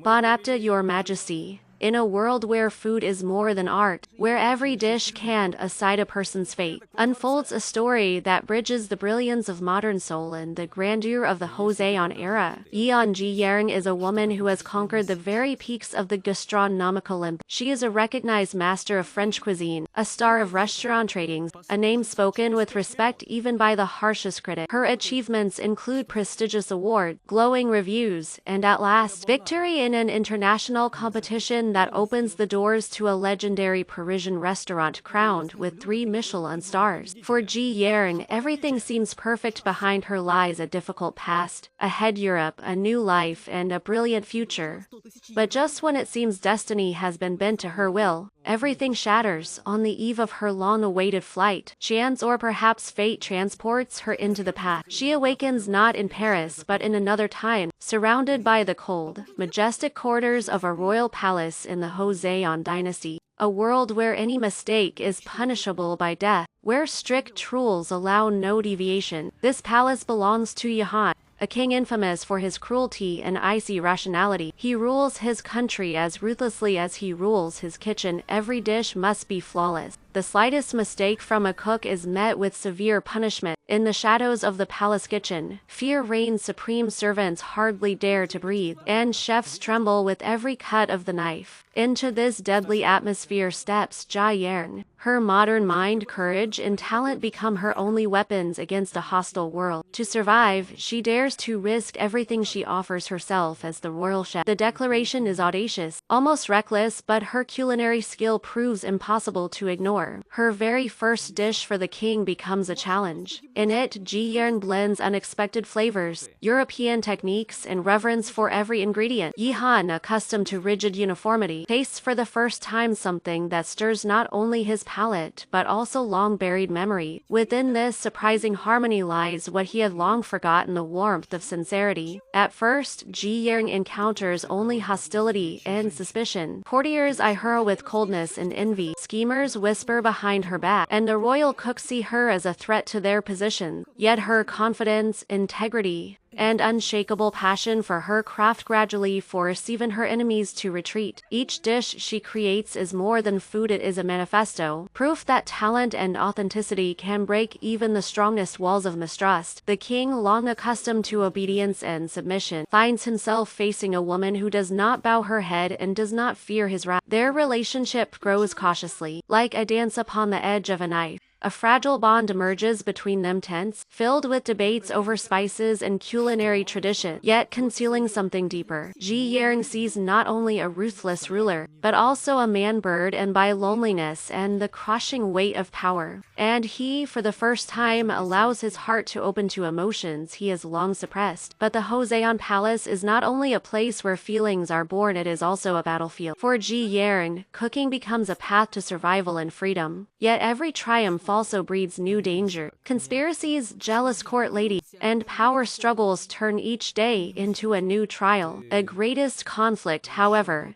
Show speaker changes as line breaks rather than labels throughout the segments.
Bon appetit, Your Majesty. In a world where food is more than art, where every dish can't decide a person's fate, unfolds a story that bridges the brilliance of modern Seoul and the grandeur of the Joseon-era. Yeon Ji-yeong is a woman who has conquered the very peaks of the gastronomic Olympus. She is a recognized master of French cuisine, a star of restaurant ratings, a name spoken with respect even by the harshest critic. Her achievements include prestigious awards, glowing reviews, and at last, victory in an international competition that opens the doors to a legendary Parisian restaurant crowned with 3 Michelin stars. For Ji-yeong, everything seems perfect. Behind her lies a difficult past, ahead Europe, a new life, and a brilliant future. But just when it seems destiny has been bent to her will, everything shatters. On the eve of her long-awaited flight, chance or perhaps fate transports her into the past. She awakens not in Paris but in another time, surrounded by the cold, majestic corridors of a royal palace in the Joseon dynasty, a world where any mistake is punishable by death, where strict rules allow no deviation. This palace belongs to Yeon, a king infamous for his cruelty and icy rationality. He rules his country as ruthlessly as he rules his kitchen. Every dish must be flawless. The slightest mistake from a cook is met with severe punishment. In the shadows of the palace kitchen, fear reigns supreme. Servants hardly dare to breathe, and chefs tremble with every cut of the knife. Into this deadly atmosphere steps Ji-yeong. Her modern mind, courage, and talent become her only weapons against a hostile world. To survive, she dares to risk everything. She offers herself as the royal chef. The declaration is audacious, almost reckless, but her culinary skill proves impossible to ignore. Her very first dish for the king becomes a challenge. In it, Ji-yeong blends unexpected flavors, European techniques, and reverence for every ingredient. Yeon, accustomed to rigid uniformity, tastes for the first time something that stirs not only his palate but also long-buried memory. Within this surprising harmony lies what he had long forgotten: the warmth of sincerity. At first, Ji-yeong encounters only hostility and suspicion. Courtiers eye her with coldness and envy. Schemers whisper behind her back, and the royal cooks see her as a threat to their position. Yet her confidence, integrity, and unshakable passion for her craft gradually force even her enemies to retreat. Each dish she creates is more than food, it is a manifesto, proof that talent and authenticity can break even the strongest walls of mistrust. The king, long accustomed to obedience and submission, finds himself facing a woman who does not bow her head and does not fear his wrath. Their relationship grows cautiously, like a dance upon the edge of a knife. A fragile bond emerges between them, tense, filled with debates over spices and culinary tradition, yet concealing something deeper. Ji-yeong sees not only a ruthless ruler, but also a man burdened by loneliness and the crushing weight of power. And he, for the first time, allows his heart to open to emotions he has long suppressed. But the Joseon Palace is not only a place where feelings are born, it is also a battlefield. For Ji-yeong, cooking becomes a path to survival and freedom. Yet every triumph also breeds new danger. Conspiracies, jealous court ladies, and power struggles turn each day into a new trial. A greatest conflict, however,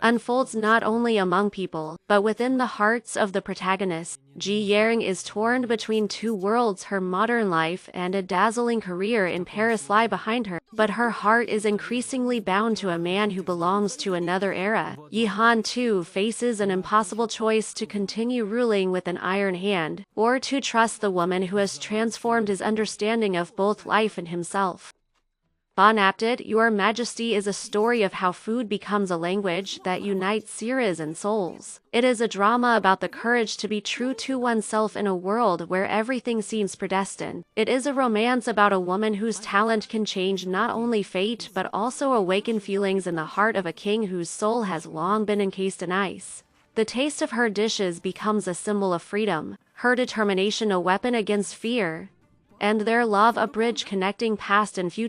unfolds not only among people, but within the hearts of the protagonists. Ji-yeong is torn between two worlds. Her modern life and a dazzling career in Paris lie behind her, but her heart is increasingly bound to a man who belongs to another era. Yeon, too, faces an impossible choice: to continue ruling with an iron hand, or to trust the woman who has transformed his understanding of both life and himself. Bon appetit, Your Majesty is a story of how food becomes a language that unites eras and souls. It is a drama about the courage to be true to oneself in a world where everything seems predestined. It is a romance about a woman whose talent can change not only fate but also awaken feelings in the heart of a king whose soul has long been encased in ice. The taste of her dishes becomes a symbol of freedom, her determination a weapon against fear, and their love a bridge connecting past and future.